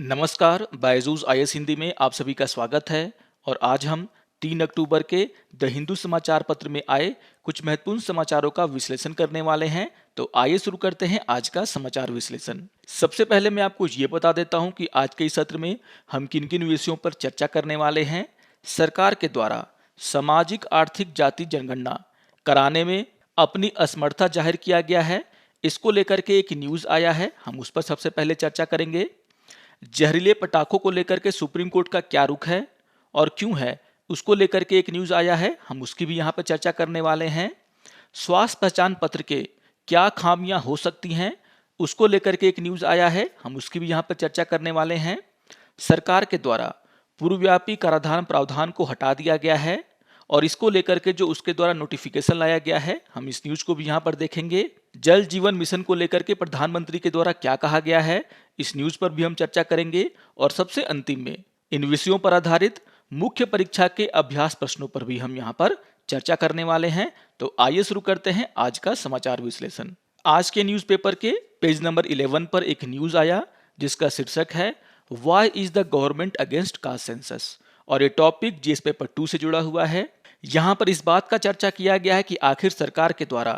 नमस्कार, बायजूस आईएएस हिंदी में आप सभी का स्वागत है। और आज हम 3 अक्टूबर के द हिंदू समाचार पत्र में आए कुछ महत्वपूर्ण समाचारों का विश्लेषण करने वाले हैं। तो आइए शुरू करते हैं आज का समाचार विश्लेषण। सबसे पहले मैं आपको ये बता देता हूं कि आज के इस सत्र में हम किन किन विषयों पर चर्चा करने वाले हैं। सरकार के द्वारा सामाजिक आर्थिक जाति जनगणना कराने में अपनी असमर्थता जाहिर किया गया है, इसको लेकर के एक न्यूज़ आया है, हम उस पर सबसे पहले चर्चा करेंगे। जहरीले पटाखों को लेकर के सुप्रीम कोर्ट का क्या रुख है और क्यों है, उसको लेकर के एक न्यूज़ आया है, हम उसकी भी यहाँ पर चर्चा करने वाले हैं। स्वास्थ्य पहचान पत्र के क्या खामियां हो सकती हैं, उसको लेकर के एक न्यूज़ आया है, हम उसकी भी यहाँ पर चर्चा करने वाले हैं। सरकार के द्वारा पूर्वव्यापी कराधान प्रावधान को हटा दिया गया है और इसको लेकर के जो उसके द्वारा नोटिफिकेशन लाया गया है, हम इस न्यूज़ को भी यहाँ पर देखेंगे। जल जीवन मिशन को लेकर के प्रधानमंत्री के द्वारा क्या कहा गया है, इस न्यूज़ पर भी हम चर्चा करेंगे। और सबसे अंतिम में इन विषयों पर आधारित मुख्य परीक्षा के अभ्यास प्रश्नों पर भी हम यहाँ पर चर्चा करने वाले हैं। तो आइए शुरू करते हैं आज का समाचार विश्लेषण। आज के न्यूज़पेपर के पेज नंबर 11 पर एक न्यूज़ आया जिसका शीर्षक है why is the government against caste census, और ये टॉपिक जीएस पेपर 2 से जुड़ा हुआ है। यहाँ पर इस बात का चर्चा किया गया है कि आखिर सरकार के द्वारा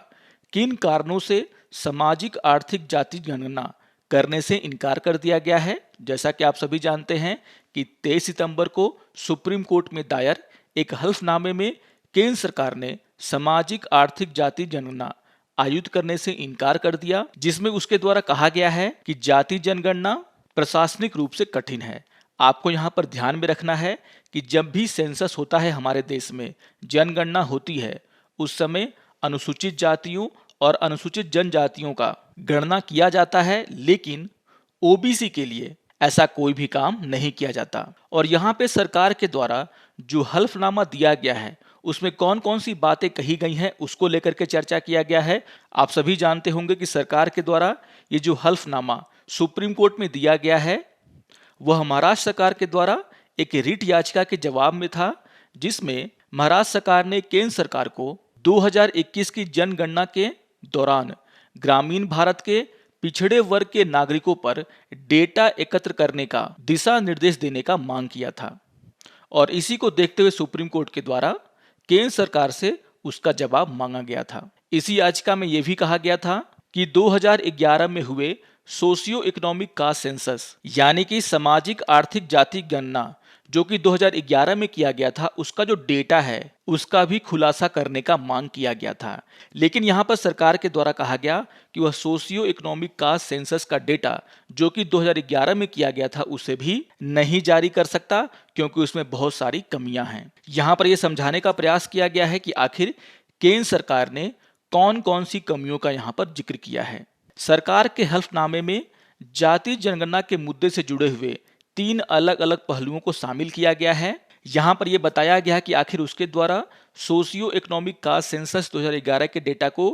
किन कारणों से सामाजिक आर्थिक जाति गणना करने से इनकार कर दिया गया है। जैसा कि आप सभी जानते हैं कि 23 सितंबर को सुप्रीम कोर्ट में दायर एक हल्फनामे में केंद्र सरकार ने सामाजिक आर्थिक जाति जनगणना आयोजित करने से इनकार कर दिया, जिसमें उसके द्वारा कहा गया है कि जाति जनगणना प्रशासनिक रूप से कठिन है। आपको यहाँ पर ध्यान में रखना है कि जब भी सेंसस होता है हमारे देश में, जनगणना होती है, उस समय अनुसूचित जातियों और अनुसूचित जनजातियों का गणना किया जाता है, लेकिन ओबीसी के लिए ऐसा कोई भी काम नहीं किया जाता। और यहाँ पे सरकार के द्वारा जो हल्फनामा दिया गया है उसमें कौन कौन सी बातें कही गई हैं उसको लेकर के चर्चा किया गया है। आप सभी जानते होंगे कि सरकार के द्वारा ये जो हल्फनामा सुप्रीम कोर्ट में दिया गया है वह महाराष्ट्र सरकार के द्वारा एक रिट याचिका के जवाब में था, जिसमें महाराष्ट्र सरकार ने केंद्र सरकार को 2021 की जनगणना के दौरान ग्रामीण भारत के पिछड़े वर्ग के नागरिकों पर डेटा एकत्र करने का दिशा निर्देश देने का मांग किया था। और इसी को देखते हुए सुप्रीम कोर्ट के द्वारा केंद्र सरकार से उसका जवाब मांगा गया था। इसी याचिका में यह भी कहा गया था कि 2011 में हुए सोशियो इकोनॉमिक कास्ट सेंसस यानी कि सामाजिक आर्थिक जाति गणना जो कि 2011 में किया गया था, उसका जो डेटा है उसका भी खुलासा करने का मांग किया गया था। लेकिन यहाँ पर सरकार के द्वारा कहा गया कि वह सोशियो इकोनॉमिक कास्ट सेंसस का डेटा जो कि 2011 में किया गया था उसे भी नहीं जारी कर सकता, क्योंकि उसमें बहुत सारी कमियां हैं। यहाँ पर यह समझाने का प्रयास किया गया है कि आखिर केंद्र सरकार ने कौन कौन सी कमियों का यहाँ पर जिक्र किया है। सरकार के हल्फनामे में जाति जनगणना के मुद्दे से जुड़े हुए 3 अलग अलग पहलुओं को शामिल किया गया है। यहाँ पर यह बताया गया कि आखिर उसके द्वारा सोशियो इकोनॉमिक कास्ट सेंसस 2011 के डेटा को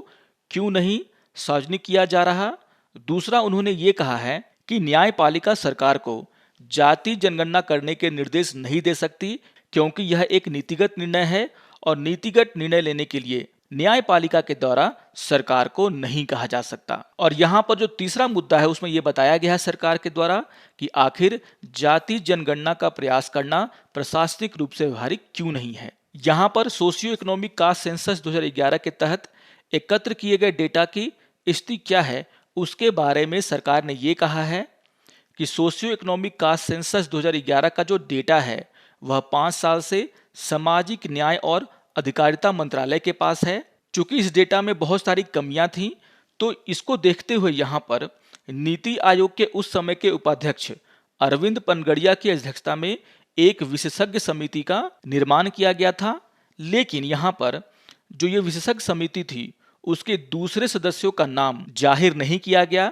क्यों नहीं सार्वजनिक किया जा रहा। दूसरा, उन्होंने ये कहा है कि न्यायपालिका सरकार को जाति जनगणना करने के निर्देश नहीं दे सकती, क्योंकि यह एक नीतिगत निर्णय है और नीतिगत निर्णय लेने के लिए न्यायपालिका के द्वारा सरकार को नहीं कहा जा सकता। और यहाँ पर जो तीसरा मुद्दा है उसमें यह बताया गया है सरकार के द्वारा कि आखिर जाति जनगणना का प्रयास करना प्रशासनिक रूप से व्यवहारिक क्यों नहीं है। यहाँ पर सोशियो इकोनॉमिक कास्ट सेंसस 2011 के तहत एकत्र किए गए डेटा की स्थिति क्या है उसके बारे में सरकार ने ये कहा है कि सोशियो इकोनॉमिक कास्ट सेंसस 2011 का जो डेटा है वह 5 साल से सामाजिक न्याय और अधिकारिता मंत्रालय के पास है। चूंकि इस डेटा में बहुत सारी कमियां थीं, तो इसको देखते हुए यहाँ पर नीति आयोग के उस समय के उपाध्यक्ष अरविंद पनगड़िया की अध्यक्षता में एक विशेषज्ञ समिति का निर्माण किया गया था। लेकिन यहाँ पर जो ये विशेषज्ञ समिति थी उसके दूसरे सदस्यों का नाम जाहिर नहीं किया गया,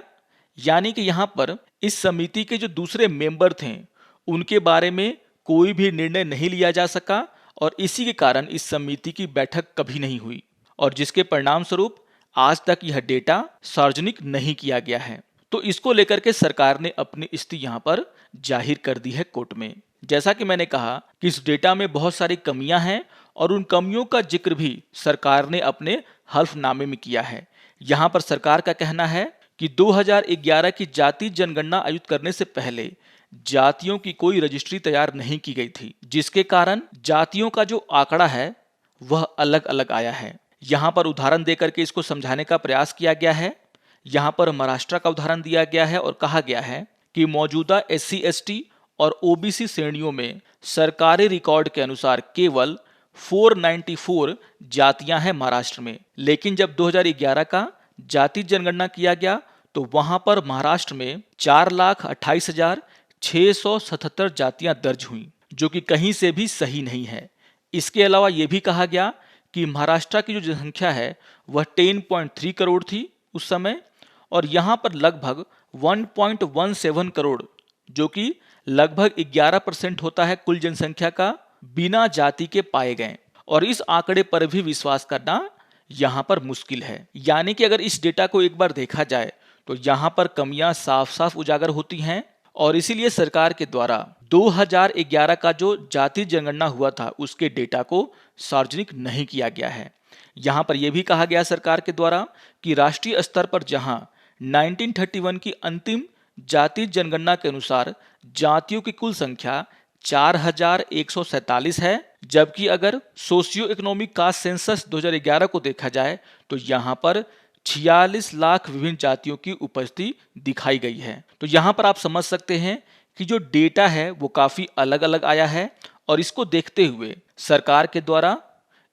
यानी कि यहाँ पर इस समिति के जो दूसरे मेंबर थे उनके बारे में कोई भी निर्णय नहीं लिया जा सका, और इसी के कारण इस समिति की बैठक कभी नहीं हुई, और जिसके परिणाम स्वरूप आज तक यह डेटा सार्वजनिक नहीं किया गया है। तो इसको लेकर के सरकार ने अपनी स्थिति यहाँ पर जाहिर कर दी है कोर्ट में। जैसा कि मैंने कहा कि इस डेटा में बहुत सारी कमियां हैं और उन कमियों का जिक्र भी सरकार ने अपने हल्फनामे में किया है। यहाँ पर सरकार का कहना है कि 2011 की जाति जनगणना आयोजित करने से पहले जातियों की कोई रजिस्ट्री तैयार नहीं की गई थी, जिसके कारण जातियों का जो आंकड़ा है वह अलग अलग आया है। यहाँ पर उदाहरण देकर के इसको समझाने का प्रयास किया गया है। यहाँ पर महाराष्ट्र का उदाहरण दिया गया है और कहा गया है कि मौजूदा SC ST और OBC श्रेणियों में सरकारी रिकॉर्ड के अनुसार केवल 494 जातियां हैं महाराष्ट्र में, लेकिन जब 2011 का जाति जनगणना किया गया तो वहां पर महाराष्ट्र में 4,28,677 जातियां दर्ज हुई, जो कि कहीं से भी सही नहीं है। इसके अलावा यह भी कहा गया कि महाराष्ट्र की जो जनसंख्या है वह 10.3 करोड़ थी उस समय, और यहाँ पर लगभग 1.17 करोड़, जो कि लगभग 11% होता है कुल जनसंख्या का, बिना जाति के पाए गए। और इस आंकड़े पर भी विश्वास करना यहाँ पर मुश्किल है। यानी कि अगर इस डेटा को एक बार देखा जाए तो यहाँ पर कमियां साफ साफ उजागर होती हैं, और इसीलिए सरकार के द्वारा 2011 का जो जाति जनगणना हुआ था उसके डेटा को सार्वजनिक नहीं किया गया है। यहाँ पर यह भी कहा गया सरकार के द्वारा कि राष्ट्रीय स्तर पर जहां 1931 की अंतिम जाति जनगणना के अनुसार जातियों की कुल संख्या 4,147 है, जबकि अगर सोशियो इकोनॉमिक कास्ट सेंसस 2011 को देखा जाए तो यहाँ पर 46 लाख विभिन्न जातियों की उपस्थिति दिखाई गई है। तो यहाँ पर आप समझ सकते हैं कि जो डेटा है वो काफी अलग अलग आया है, और इसको देखते हुए सरकार के द्वारा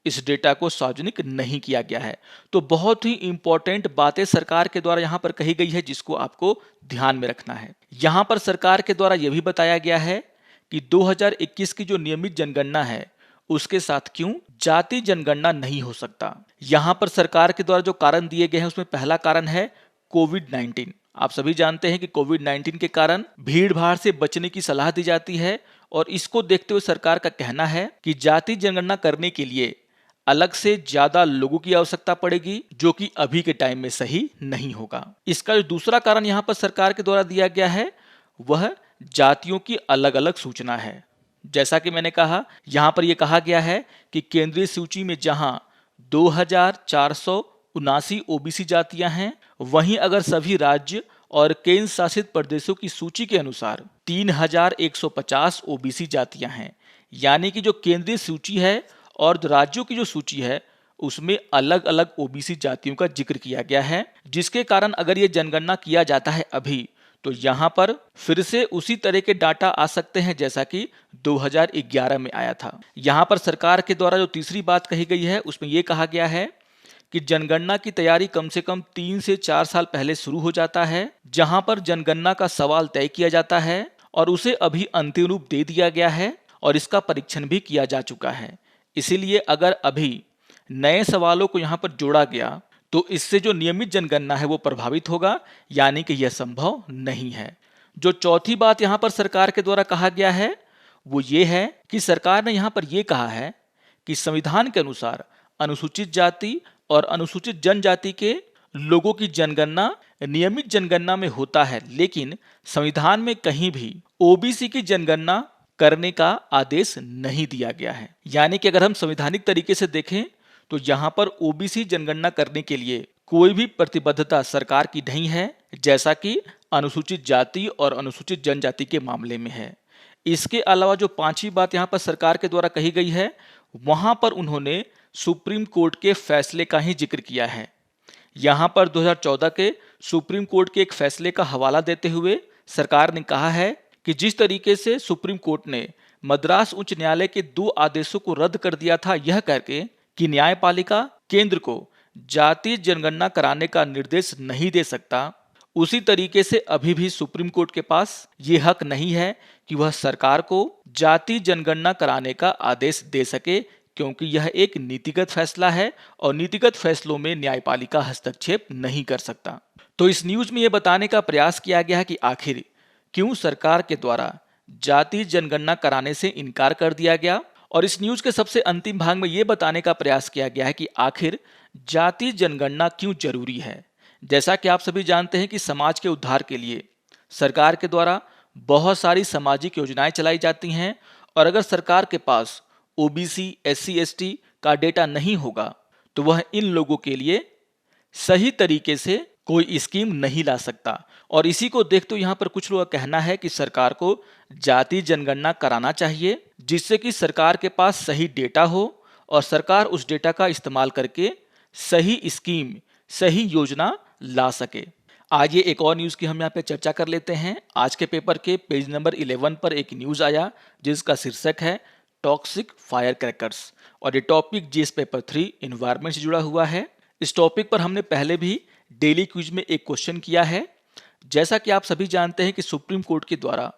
इस डेटा को सार्वजनिक नहीं किया गया है। तो बहुत ही इंपॉर्टेंट बातें सरकार के द्वारा यहाँ पर कही गई है, जिसको आपको ध्यान में रखना है। यहाँ पर सरकार के द्वारा यह भी बताया गया है कि 2021 की जो नियमित जनगणना है उसके साथ क्यों जाति जनगणना नहीं हो सकता। यहाँ पर सरकार के द्वारा जो कारण दिए गए हैं उसमें पहला कारण है कोविड-19। आप सभी जानते हैं कि कोविड-19 के कारण भीड़ भाड़ से बचने की सलाह दी जाती है, और इसको देखते हुए सरकार का कहना है कि जाति जनगणना करने के लिए अलग से ज्यादा लोगों की आवश्यकता पड़ेगी, जो कि अभी के टाइम में सही नहीं होगा। इसका जो दूसरा कारण यहाँ पर सरकार के द्वारा दिया गया है वह जातियों की अलग अलग सूचना है। जैसा कि मैंने कहा, यहाँ पर यह कहा गया है कि केंद्रीय सूची में जहां 2,479 OBC जातियां हैं, वहीं अगर सभी राज्य और केंद्र शासित प्रदेशों की सूची के अनुसार 3,150 OBC जातियां हैं। यानी कि जो केंद्रीय सूची है और राज्यों की जो सूची है उसमें अलग अलग OBC जातियों का जिक्र किया गया है, जिसके कारण अगर ये जनगणना किया जाता है अभी तो यहाँ पर फिर से उसी तरह के डाटा आ सकते हैं जैसा कि 2011 में आया था। यहाँ पर सरकार के द्वारा जो तीसरी बात कही गई है उसमें यह कहा गया है कि जनगणना की तैयारी कम से कम 3 से 4 साल पहले शुरू हो जाता है, जहां पर जनगणना का सवाल तय किया जाता है और उसे अभी अंतिम रूप दे दिया गया है और इसका परीक्षण भी किया जा चुका है। इसीलिए अगर अभी नए सवालों को यहाँ पर जोड़ा गया तो इससे जो नियमित जनगणना है वो प्रभावित होगा, यानी कि यह संभव नहीं है। जो चौथी बात यहाँ पर सरकार के द्वारा कहा गया है वो ये है कि सरकार ने यहाँ पर यह कहा है कि संविधान के अनुसार अनुसूचित जाति और अनुसूचित जनजाति के लोगों की जनगणना नियमित जनगणना में होता है, लेकिन संविधान में कहीं भी ओबीसी की जनगणना करने का आदेश नहीं दिया गया है। यानी कि अगर हम संवैधानिक तरीके से देखें तो यहाँ पर ओबीसी जनगणना करने के लिए कोई भी प्रतिबद्धता सरकार की नहीं है, जैसा कि अनुसूचित जाति और अनुसूचित जनजाति के मामले में है। इसके अलावा जो पांचवी बात यहाँ पर सरकार के द्वारा कही गई है वहां पर उन्होंने सुप्रीम कोर्ट के फैसले का ही जिक्र किया है। यहाँ पर 2014 के सुप्रीम कोर्ट के एक फैसले का हवाला देते हुए सरकार ने कहा है कि जिस तरीके से सुप्रीम कोर्ट ने मद्रास उच्च न्यायालय के 2 आदेशों को रद्द कर दिया था, यह करके कि न्यायपालिका केंद्र को जाति जनगणना कराने का निर्देश नहीं दे सकता, उसी तरीके से अभी भी सुप्रीम कोर्ट के पास ये हक नहीं है कि वह सरकार को जाति जनगणना कराने का आदेश दे सके, क्योंकि यह एक नीतिगत फैसला है और नीतिगत फैसलों में न्यायपालिका हस्तक्षेप नहीं कर सकता। तो इस न्यूज में यह बताने का प्रयास किया गया है कि आखिर क्यों सरकार के द्वारा जाति जनगणना कराने से इनकार कर दिया गया, और इस न्यूज के सबसे अंतिम भाग में यह बताने का प्रयास किया गया है कि आखिर जाति जनगणना क्यों जरूरी है। जैसा कि आप सभी जानते हैं कि समाज के उद्धार के लिए सरकार के द्वारा बहुत सारी सामाजिक योजनाएं चलाई जाती हैं, और अगर सरकार के पास ओबीसी, एससी, एसटी का डेटा नहीं होगा तो वह इन लोगों के लिए सही तरीके से कोई स्कीम नहीं ला सकता। और इसी को देखते हुए यहाँ पर कुछ लोगों का कहना है कि सरकार को जाति जनगणना कराना चाहिए, जिससे कि सरकार के पास सही डेटा हो और सरकार उस डेटा का इस्तेमाल करके सही स्कीम, सही योजना ला सके। आज ये एक और न्यूज़ की हम यहाँ पे चर्चा कर लेते हैं। आज के पेपर के पेज नंबर 11 पर एक न्यूज़ आया जिसका शीर्षक है टॉक्सिक फायर क्रैकर्स, और ये टॉपिक जीएस पेपर 3 इन्वायरमेंट से जुड़ा हुआ है। इस टॉपिक पर हमने पहले भी डेली क्विज में एक क्वेश्चन किया है। जैसा कि आप सभी जानते हैं कि सुप्रीम कोर्ट के द्वारा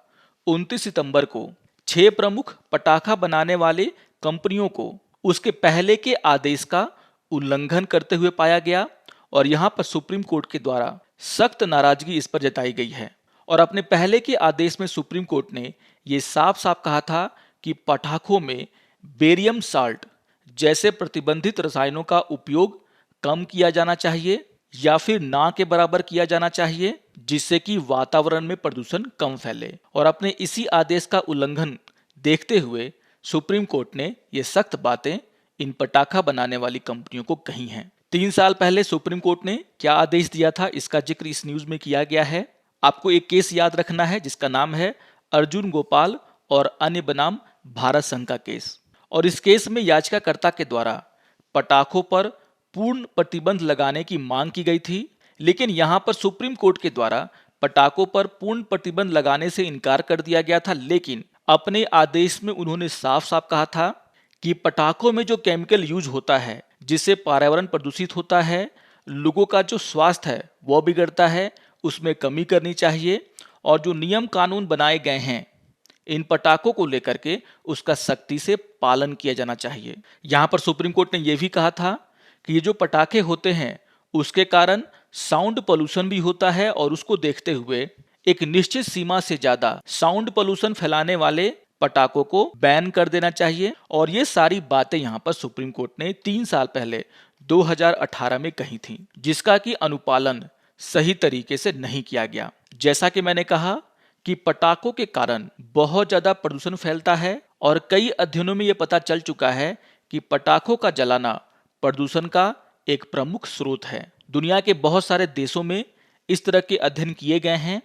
29 सितंबर को 6 प्रमुख पटाखा बनाने वाले कंपनियों को उसके पहले के आदेश का उल्लंघन करते हुए पाया गया, और यहाँ पर सुप्रीम कोर्ट के द्वारा सख्त नाराजगी इस पर जताई गई है। और अपने पहले के आदेश में सुप्रीम कोर्ट ने ये साफ साफ कहा था कि पटाखों में बेरियम साल्ट जैसे प्रतिबंधित रसायनों का उपयोग कम किया जाना चाहिए या फिर ना के बराबर किया जाना चाहिए, जिससे कि वातावरण में प्रदूषण कम फैले। और अपने इसी आदेश का उल्लंघन देखते हुए सुप्रीम कोर्ट ने ये सख्त बातें इन पटाखा बनाने वाली कंपनियों को कही हैं। 3 साल पहले सुप्रीम कोर्ट ने क्या आदेश दिया था, इसका जिक्र इस न्यूज में किया गया है। आपको एक केस याद रखना है जिसका नाम है अर्जुन गोपाल और अन्य बनाम भारत संघ का केस। और इस केस में याचिकाकर्ता के द्वारा पटाखों पर पूर्ण प्रतिबंध लगाने की मांग की गई थी, लेकिन यहां पर सुप्रीम कोर्ट के द्वारा पटाखों पर पूर्ण प्रतिबंध लगाने से इनकार कर दिया गया था। लेकिन अपने आदेश में उन्होंने साफ साफ कहा था कि पटाखों में जो केमिकल यूज होता है जिससे पर्यावरण प्रदूषित होता है, लोगों का जो स्वास्थ्य है वो बिगड़ता है, उसमें कमी करनी चाहिए। और जो नियम कानून बनाए गए हैं इन पटाखों को लेकर के उसका सख्ती से पालन किया जाना चाहिए। यहाँ पर सुप्रीम कोर्ट ने यह भी कहा था कि ये जो पटाखे होते हैं उसके कारण साउंड पोल्यूशन भी होता है, और उसको देखते हुए एक निश्चित सीमा से ज्यादा साउंड पोल्यूशन फैलाने वाले पटाखों को बैन कर देना चाहिए। और ये सारी बातें यहाँ पर सुप्रीम कोर्ट ने 3 साल पहले 2018 में कही थी, जिसका कि अनुपालन सही तरीके से नहीं किया गया। जैसा कि मैंने कहा कि पटाखों के कारण बहुत ज्यादा प्रदूषण फैलता है, और कई अध्ययनों में यह पता चल चुका है कि पटाखों का जलाना प्रदूषण का एक प्रमुख स्रोत है। दुनिया के बहुत सारे देशों में इस तरह के अध्ययन किए गए हैं,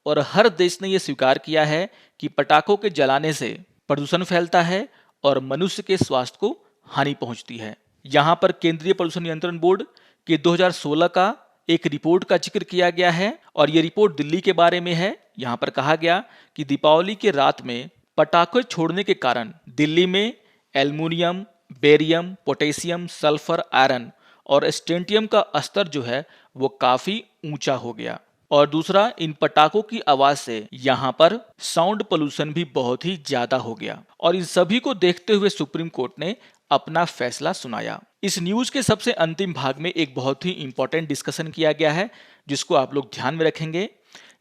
और हर देश ने यह स्वीकार किया है कि पटाखों के जलाने से प्रदूषण फैलता है और मनुष्य के स्वास्थ्य को हानि पहुंचती है। यहाँ पर केंद्रीय प्रदूषण नियंत्रण बोर्ड के 2016 का एक रिपोर्ट का जिक्र किया गया है, और ये रिपोर्ट दिल्ली के बारे में है। यहाँ पर कहा गया कि दीपावली के रात में पटाखे छोड़ने के कारण दिल्ली में aluminium, barium, potassium, sulphur, iron और स्ट्रोंटियम का स्तर जो है वो काफी ऊंचा हो गया। और दूसरा, इन पटाखों की आवाज से यहाँ पर साउंड पोल्यूशन भी बहुत ही ज्यादा हो गया। और इन सभी को देखते हुए सुप्रीम कोर्ट ने अपना फैसला सुनाया। इस न्यूज के सबसे अंतिम भाग में एक बहुत ही इंपॉर्टेंट डिस्कशन किया गया है जिसको आप लोग ध्यान में रखेंगे।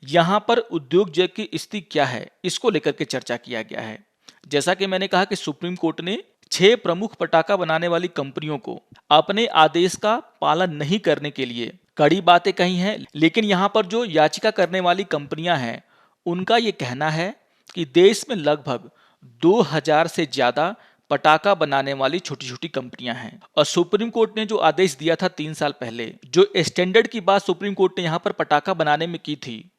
यहाँ पर उद्योग जगत की स्थिति क्या है इसको लेकर के चर्चा किया गया है। जैसा कि मैंने कहा कि सुप्रीम कोर्ट ने 6 प्रमुख पटाखा बनाने वाली कंपनियों को अपने आदेश का पालन नहीं करने के लिए कड़ी बातें कही हैं, लेकिन यहाँ पर जो याचिका करने वाली कंपनियां हैं उनका ये कहना है कि देश में लगभग 2000 से ज्यादा पटाखा बनाने वाली छोटी छोटी कंपनियां हैं। और सुप्रीम कोर्ट ने जो आदेश दिया था 3 साल पहले, जो स्टैंडर्ड की बात सुप्रीम कोर्ट ने यहाँ पर पटाखा बनाने में की थी,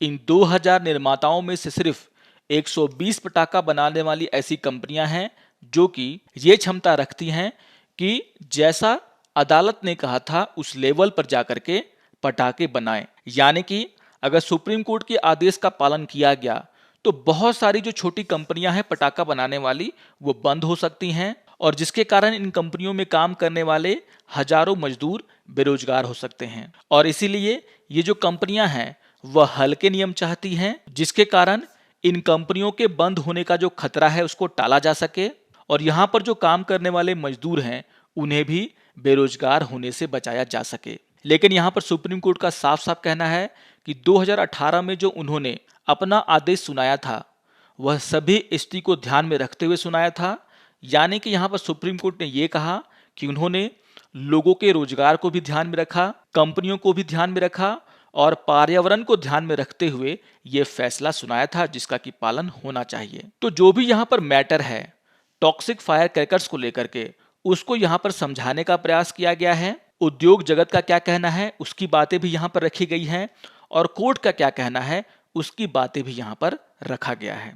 इन 2000 निर्माताओं में से सिर्फ 120 पटाखा बनाने वाली ऐसी कंपनियां हैं जो कि ये क्षमता रखती हैं कि जैसा अदालत ने कहा था उस लेवल पर जाकर के पटाखे बनाएं। यानी कि अगर सुप्रीम कोर्ट के आदेश का पालन किया गया तो बहुत सारी जो छोटी कंपनियां हैं पटाखा बनाने वाली वो बंद हो सकती हैं, और जिसके कारण इन कंपनियों में काम करने वाले हजारों मजदूर बेरोजगार हो सकते हैं। और इसीलिए ये जो कंपनियां हैं वह हल्के नियम चाहती हैं, जिसके कारण इन कंपनियों के बंद होने का जो खतरा है उसको टाला जा सके, और यहाँ पर जो काम करने वाले मजदूर हैं उन्हें भी बेरोजगार होने से बचाया जा सके। लेकिन यहाँ पर सुप्रीम कोर्ट का साफ साफ कहना है कि 2018 में जो उन्होंने अपना आदेश सुनाया था वह सभी स्थिति को ध्यान में रखते हुए सुनाया था। यानी कि यहाँ पर सुप्रीम कोर्ट ने यह कहा कि उन्होंने लोगों के रोजगार को भी ध्यान में रखा, कंपनियों को भी ध्यान में रखा, और पर्यावरण को ध्यान में रखते हुए यह फैसला सुनाया था जिसका कि पालन होना चाहिए। तो जो भी यहाँ पर मैटर है टॉक्सिक फायर क्रैकर्स को लेकर के, उसको यहाँ पर समझाने का प्रयास किया गया है। उद्योग जगत का क्या कहना है उसकी बातें भी यहाँ पर रखी गई हैं और कोर्ट का क्या कहना है उसकी बातें भी यहाँ पर रखा गया है।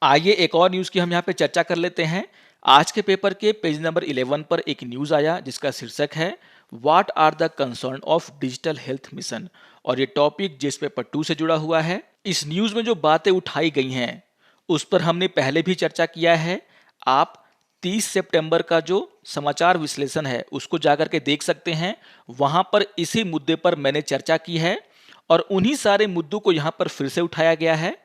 आइए एक और न्यूज़ की हम यहाँ पे चर्चा कर लेते हैं। आज के पेपर के पेज नंबर 11 पर एक न्यूज़ आया जिसका शीर्षक है what are the concern of digital health mission, और ये टॉपिक जिस पेपर 2 से जुड़ा हुआ है। इस न्यूज़ में जो बातें उठाई गई हैं उस पर हमने पहले भी चर्चा किया है। आप 30 सितंबर का जो समाचार विश्लेषण है उसको जाकर के देख सकते हैं। वहां पर इसी मुद्दे पर मैंने चर्चा की है और उन्हीं सारे मुद्दों को यहाँ पर फिर से उठाया गया है।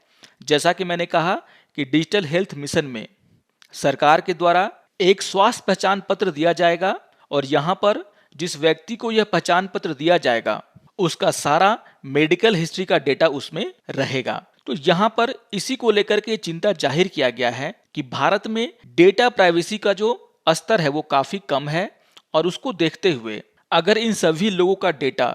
जैसा कि मैंने कहा कि डिजिटल हेल्थ मिशन में सरकार के द्वारा एक स्वास्थ्य पहचान पत्र दिया जाएगा और यहाँ पर जिस व्यक्ति को यह पहचान पत्र दिया जाएगा उसका सारा मेडिकल हिस्ट्री का डेटा उसमें रहेगा। तो यहाँ पर इसी को लेकर के चिंता जाहिर किया गया है कि भारत में डेटा प्राइवेसी का जो स्तर है वो काफी कम है और उसको देखते हुए अगर इन सभी लोगों का डेटा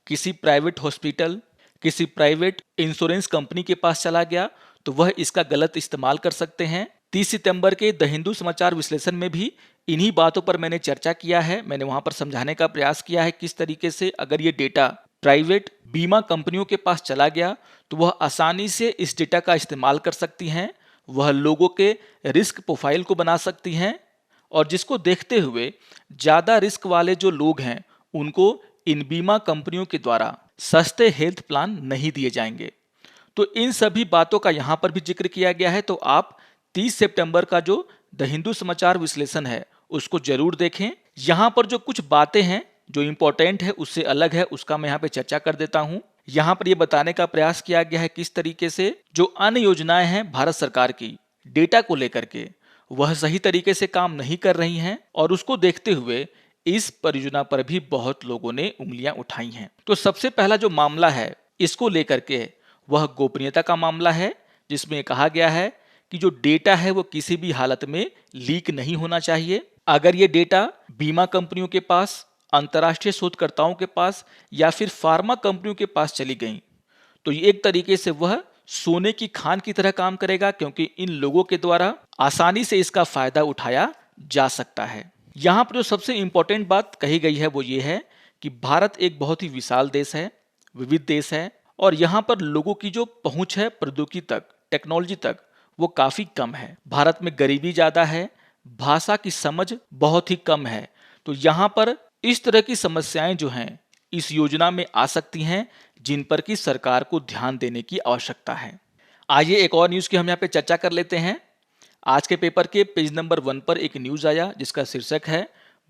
किसी प्राइवेट हॉस्पिटल, किसी प्राइवेट इंश्योरेंस कंपनी के पास चला गया तो वह इसका गलत इस्तेमाल कर सकते हैं। 30 सितंबर के द हिंदू समाचार विश्लेषण में भी इन्हीं बातों पर मैंने चर्चा किया है। मैंने वहां पर समझाने का प्रयास किया है किस तरीके से अगर ये डेटा प्राइवेट बीमा कंपनियों के पास चला गया तो वह आसानी से इस डेटा का इस्तेमाल कर सकती हैं, वह लोगों के रिस्क प्रोफाइल को बना सकती हैं और जिसको देखते हुए ज़्यादा रिस्क वाले जो लोग हैं उनको इन बीमा कंपनियों के द्वारा सस्ते हेल्थ प्लान नहीं दिए जाएंगे। तो इन सभी बातों का यहाँ पर भी जिक्र किया गया है। तो आप 30 सितंबर का जो द हिंदू समाचार विश्लेषण है उसको जरूर देखें। यहाँ पर जो कुछ बातें हैं जो इम्पोर्टेंट है उससे अलग है उसका मैं यहाँ पे चर्चा कर देता हूँ। यहाँ पर ये बताने का प्रयास किया गया है किस तरीके से जो अन्य योजनाएं हैं भारत सरकार की डेटा को लेकर के वह सही तरीके से काम नहीं कर रही हैं और उसको देखते हुए इस परियोजना पर भी बहुत लोगों ने उंगलियां उठाई हैं। तो सबसे पहला जो मामला है इसको लेकर के वह गोपनीयता का मामला है जिसमें कहा गया है कि जो डेटा है वो किसी भी हालत में लीक नहीं होना चाहिए। अगर ये डेटा बीमा कंपनियों के पास, अंतर्राष्ट्रीय शोधकर्ताओं के पास या फिर फार्मा कंपनियों के पास चली गई तो ये एक तरीके से वह सोने की खान की तरह काम करेगा क्योंकि इन लोगों के द्वारा आसानी से इसका फायदा उठाया जा सकता है। यहाँ पर जो सबसे इंपॉर्टेंट बात कही गई है वो ये है कि भारत एक बहुत ही विशाल देश है, विविध देश है और यहाँ पर लोगों की जो पहुंच है प्रौद्योगिकी तक, टेक्नोलॉजी तक वो काफी कम है। भारत में गरीबी ज्यादा है, भाषा की समझ बहुत ही कम है। तो यहाँ पर इस तरह की समस्याएं जो हैं इस योजना में आ सकती हैं जिन पर कि सरकार को ध्यान देने की आवश्यकता है। आइए एक और न्यूज़ की हम यहाँ पे चर्चा कर लेते हैं। आज के पेपर के पेज नंबर 1 पर एक न्यूज़ आया जिसका शीर्षक है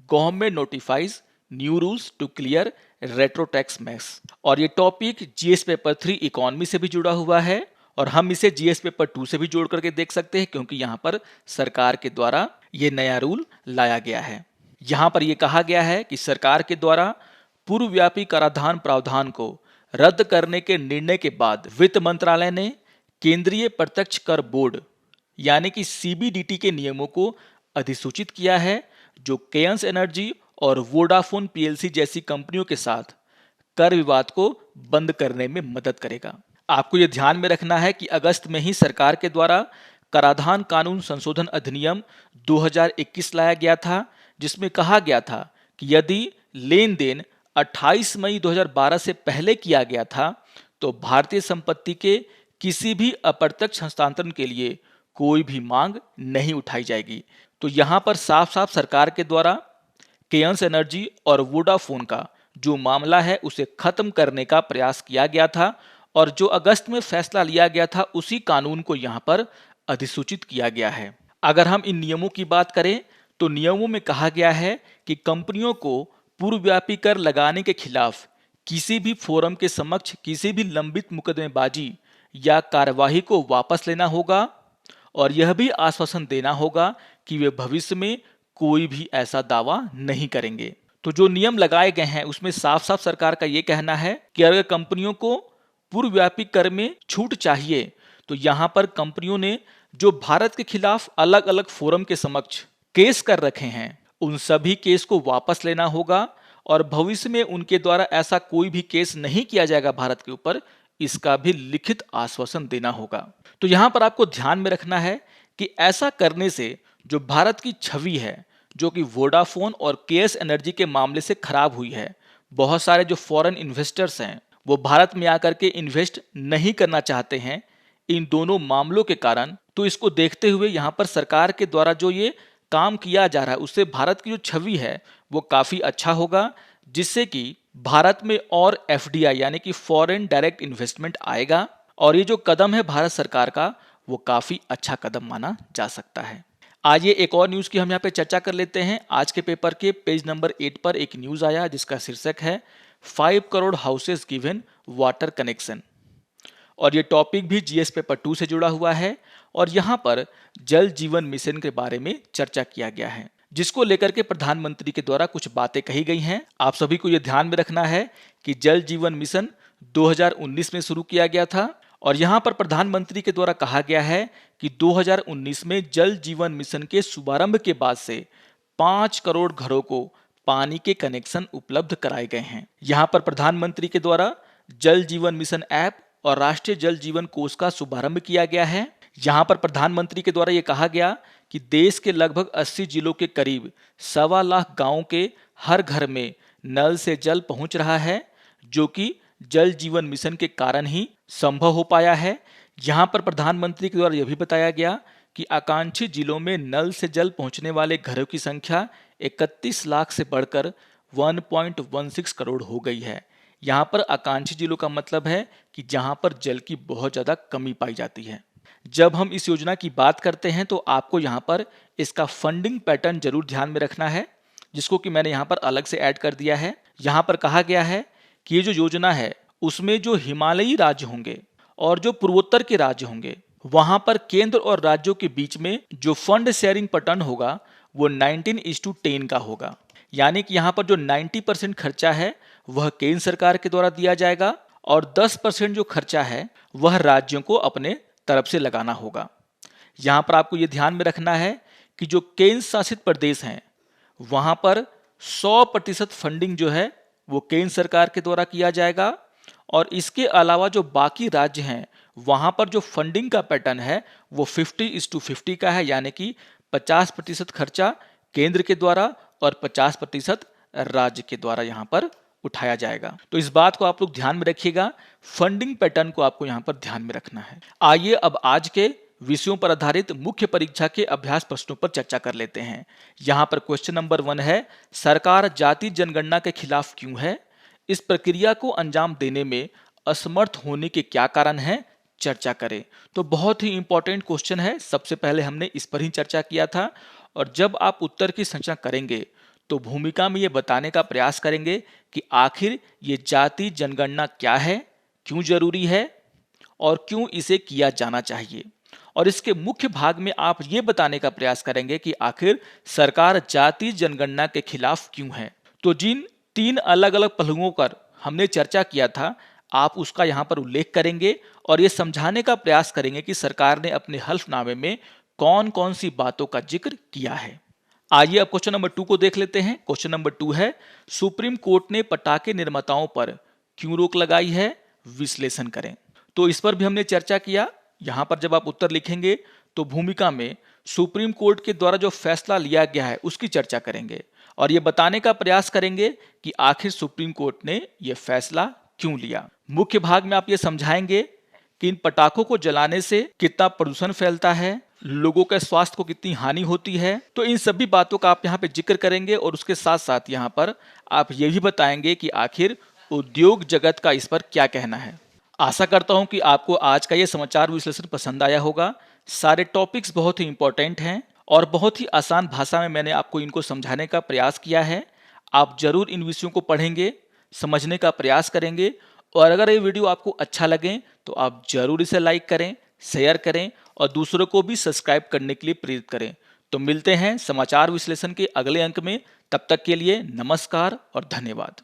government notifies new rules to clear retro tax max, और ये टॉपिक जीएस पेपर 3 इकोनॉमी से भी जुड़ा हुआ है और हम इसे जीएस पेपर 2 से भी जोड़ करके देख सकते हैं क्योंकि यहाँ पर सरकार के द्वारा ये नया रूल लाया गया है। यहाँ पर यह कहा गया है कि सरकार के द्वारा पूर्वव्यापी कराधान प्रावधान को रद्द करने के निर्णय के बाद वित्त मंत्रालय ने केंद्रीय प्रत्यक्ष कर बोर्ड यानी कि सीबीडीटी के नियमों को अधिसूचित किया है जो केयंस एनर्जी और वोडाफोन पीएलसी जैसी कंपनियों के साथ कर विवाद को बंद करने में मदद करेगा। आपको यह ध्यान में रखना है कि अगस्त में ही सरकार के द्वारा कराधान कानून संशोधन अधिनियम 2021 लाया गया था जिसमें कहा गया था कि यदि लेन देन 28 मई 2012 से पहले किया गया था तो भारतीय संपत्ति के किसी भी अप्रत्यक्ष हस्तांतरण के लिए कोई भी मांग नहीं उठाई जाएगी। तो यहाँ पर साफ साफ सरकार के द्वारा केयंस एनर्जी और वोडाफोन का जो मामला है उसे खत्म करने का प्रयास किया गया था और जो अगस्त में फैसला लिया गया था उसी कानून को यहाँ पर अधिसूचित किया गया है। अगर हम इन नियमों की बात करें तो नियमों में कहा गया है कि कंपनियों को पूर्वव्यापी कर लगाने के खिलाफ किसी भी फोरम के समक्ष किसी भी लंबित मुकदमेबाजी या कार्यवाही को वापस लेना होगा और यह भी आश्वासन देना होगा कि वे भविष्य में कोई भी ऐसा दावा नहीं करेंगे। तो जो नियम लगाए गए हैं उसमें साफ साफ सरकार का ये कहना है कि अगर कंपनियों को पूर्वव्यापी कर में छूट चाहिए तो यहाँ पर कंपनियों ने जो भारत के खिलाफ अलग अलग फोरम के समक्ष केस कर रखे हैं उन सभी केस को वापस लेना होगा और भविष्य में उनके द्वारा ऐसा कोई भी केस नहीं किया जाएगा भारत के ऊपर, इसका भी लिखित आश्वासन देना होगा। तो यहाँ पर आपको ध्यान में रखना है कि ऐसा करने से जो भारत की छवि है, जो कि वोडाफोन और केएस एनर्जी के मामले से खराब हुई है। बहुत सारे जो फॉरेन इन्वेस्टर्स हैं वो भारत में आकर के इन्वेस्ट नहीं करना चाहते हैं इन दोनों मामलों के कारण। तो इसको देखते हुए यहाँ पर सरकार के द्वारा जो ये काम किया जा रहा है उससे भारत की जो छवि है वो काफ़ी अच्छा होगा, जिससे कि भारत में और एफडीआई यानी कि फॉरेन डायरेक्ट इन्वेस्टमेंट आएगा। और ये जो कदम है भारत सरकार का वो काफ़ी अच्छा कदम माना जा सकता है। आइए एक और न्यूज़ की हम यहाँ पे चर्चा कर लेते हैं। आज के पेपर के पेज नंबर 8 पर एक न्यूज़ आया जिसका शीर्षक है 5 crore houses given water connection. और ये टॉपिक भी जीएस पेपर 2 से जुड़ा हुआ है और यहाँ पर जल जीवन मिशन के बारे में चर्चा किया गया है, जिसको लेकर के प्रधानमंत्री के द्वारा कुछ बातें कही गई हैं। आप सभी को ये ध्यान में रखना है कि जल जीवन मिशन 2019 में शुरू किया गया था और यहाँ पर प्रधानमंत्री के द्वारा कहा गया है कि 2019 में जल जीवन मिशन के शुभारंभ के बाद से 5 करोड़ घरों को पानी के कनेक्शन उपलब्ध कराए गए हैं। यहाँ पर प्रधानमंत्री के द्वारा जल जीवन मिशन ऐप और राष्ट्रीय जल जीवन कोष का शुभारंभ किया गया है। यहाँ पर प्रधानमंत्री के द्वारा ये कहा गया कि देश के लगभग 80 जिलों के करीब 1.25 लाख गांवों के हर घर में नल से जल पहुंच रहा है, जो कि जल जीवन मिशन के कारण ही संभव हो पाया है। यहाँ पर प्रधानमंत्री के द्वारा यह भी बताया गया कि आकांक्षी जिलों में नल से जल पहुंचने वाले घरों की संख्या 31 लाख से बढ़कर 1.16 करोड़ हो गई है। यहाँ पर आकांक्षी जिलों का मतलब है कि जहाँ पर जल की बहुत ज़्यादा कमी पाई जाती है। जब हम इस योजना की बात करते हैं तो आपको यहाँ पर इसका फंडिंग पैटर्न जरूर ध्यान में रखना है, जिसको कि मैंने यहाँ पर अलग से ऐड कर दिया है। यहाँ पर कहा गया है कि ये जो योजना है उसमें जो हिमालयी राज्य होंगे और जो पूर्वोत्तर के राज्य होंगे वहां पर केंद्र और राज्यों के बीच में जो फंड शेयरिंग पैटर्न होगा वो 19:10 का होगा। यानी कि यहाँ पर जो 90% खर्चा है वह केंद्र सरकार के द्वारा दिया जाएगा और 10% जो खर्चा है वह राज्यों को अपने तरफ से लगाना होगा। यहाँ पर आपको ये ध्यान में रखना है कि जो केंद्र शासित प्रदेश हैं वहाँ पर 100% फंडिंग जो है वो केंद्र सरकार के द्वारा किया जाएगा और इसके अलावा जो बाकी राज्य हैं वहाँ पर जो फंडिंग का पैटर्न है वो 50:50 का है। यानी कि 50% खर्चा केंद्र के द्वारा और 50% राज्य के द्वारा यहाँ पर उठाया जाएगा। तो इस बात को आप लोग ध्यान में रखिएगा, फंडिंग पैटर्न को आपको यहाँ पर ध्यान में रखना है। आइए अब आज के विषयों पर आधारित मुख्य परीक्षा के अभ्यास प्रश्नों पर चर्चा कर लेते हैं। यहाँ पर क्वेश्चन नंबर 1 है, सरकार जाति जनगणना के खिलाफ क्यों है? इस प्रक्रिया को अंजाम देने में असमर्थ होने के क्या कारण हैं? चर्चा करें। तो बहुत ही इंपॉर्टेंट क्वेश्चन है, सबसे पहले हमने इस पर ही चर्चा किया था। और जब आप उत्तर की संरचना करेंगे तो भूमिका में ये बताने का प्रयास करेंगे कि आखिर ये जाति जनगणना क्या है, क्यों जरूरी है और क्यों इसे किया जाना चाहिए। और इसके मुख्य भाग में आप ये बताने का प्रयास करेंगे कि आखिर सरकार जाति जनगणना के खिलाफ क्यों है। तो जिन 3 अलग अलग पहलुओं पर हमने चर्चा किया था आप उसका यहाँ पर उल्लेख करेंगे और ये समझाने का प्रयास करेंगे कि सरकार ने अपने हल्फनामे में कौन कौन सी बातों का जिक्र किया है। आइए अब क्वेश्चन नंबर 2 को देख लेते हैं। क्वेश्चन नंबर 2 है, सुप्रीम कोर्ट ने पटाखे निर्माताओं पर क्यों रोक लगाई है? विश्लेषण करें। तो इस पर भी हमने चर्चा किया। यहाँ पर जब आप उत्तर लिखेंगे तो भूमिका में सुप्रीम कोर्ट के द्वारा जो फैसला लिया गया है उसकी चर्चा करेंगे और ये बताने का प्रयास करेंगे कि आखिर सुप्रीम कोर्ट ने ये फैसला क्यों लिया। मुख्य भाग में आप ये समझाएंगे कि इन पटाखों को जलाने से कितना प्रदूषण फैलता है, लोगों के स्वास्थ्य को कितनी हानि होती है। तो इन सभी बातों का आप यहाँ पे जिक्र करेंगे और उसके साथ साथ यहाँ पर आप ये भी बताएंगे कि आखिर उद्योग जगत का इस पर क्या कहना है। आशा करता हूँ कि आपको आज का ये समाचार विश्लेषण पसंद आया होगा। सारे टॉपिक्स बहुत ही इंपॉर्टेंट हैं और बहुत ही आसान भाषा में मैंने आपको इनको समझाने का प्रयास किया है। आप जरूर इन विषयों को पढ़ेंगे, समझने का प्रयास करेंगे और अगर ये वीडियो आपको अच्छा लगे तो आप जरूर इसे लाइक करें, शेयर करें और दूसरों को भी सब्सक्राइब करने के लिए प्रेरित करें। तो मिलते हैं समाचार विश्लेषण के अगले अंक में, तब तक के लिए नमस्कार और धन्यवाद।